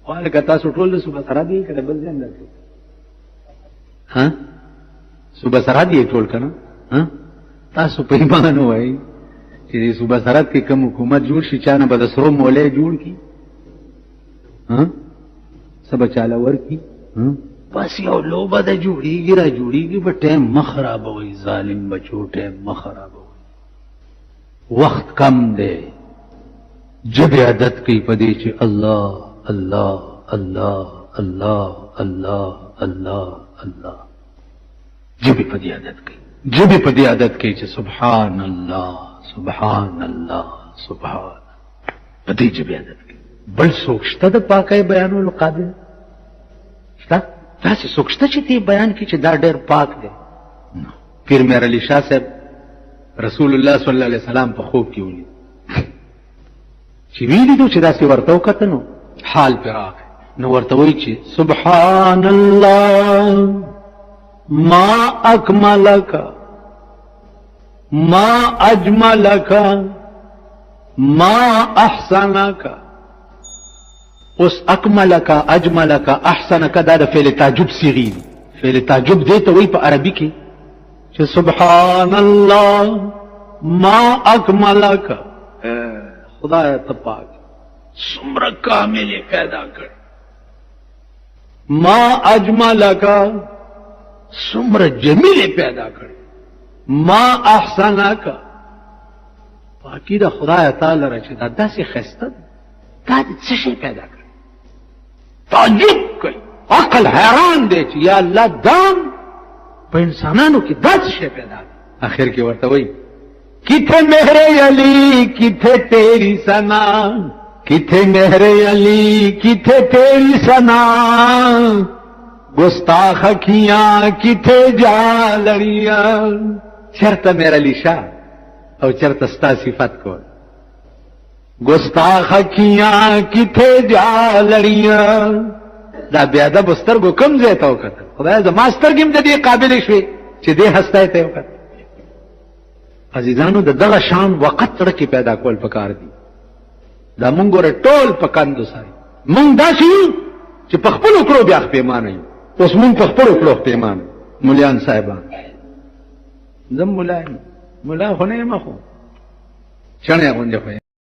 قال کتا سټول صبح سره دی کړه بل ځای نه ها صبح سره دی ټول کنه ها تاسو په ایمان وای چې صبح سره کې کوم حکومت جوړ شي چانه به د سرو مولای جوړ کی ها سبا چاله ور کی بس یو لوبه د جوړیږي را جوړیږي په ټیم مخربوي ظالم بچو ټیم مخربوي وخت کم دی جب عادت کوي پدې چې الله الله الله الله الله الله الله جب پدې عادت کوي جب پدې عادت کوي چې سبحان الله سبحان الله سبحان پدې جب عادت کوي بل څوک شته د پاکۍ بیانولو قابل شته تاسو څوک شته چې دې بیان کړي چې دا ډېر پاک دی پیر میر علي شاه صاحب رسول الله صلی الله علیه وسلم په خوب کې ولید چې ویلی دو چې داسې ورته وکته نو حال پې راغی نو ورته وایي چې سبحان الله ما اکملک ما اجملک ما احسنک اوس اکملک اجملک احسنک دا د فعل تعجب صیغې دي فعل تعجب دې ته وایي په عربي کې چې سبحان الله ما اکملک خدای ته پاک څومره کامل پیدا کړ ما اجملک څومره جمیل پیدا کړ ما احسنک پاکی دا خدای تعالی را چې دا داسې ښایسته دا د څه شی پیدا کړ تعجب کوي عقل حیران دی چې یا الله دام په انسانانو کې دا څه شی پیدا کړ آخر کې ورته وایي کتھے میرے علی کتھے تیری سنا کتھے میرے علی کتھے تیری سنا گستاخ اکھیاں کتھے جالڑیاں چرته میرا علی شاہ او چرته ستا صفت کول گستاخ اکھیاں کتھے جالڑیاں دا بیا د بسترګو کم ځای ته وکتل خدای زما سترګې هم د دې قابل شوې چې دې هستی ته وکتل عزیزانو د دغه شان وقت سره کې پیدا کول پکار دي دا مونږ ګوره ټول په کندو سره مونږ داسې یو چې په خپلو کړو بیا پیمانه یو اوس مونږ په خپلو کړو پیمانه مولیان صاحبان زم ملا خو نه یم خو چڼې غوندې خو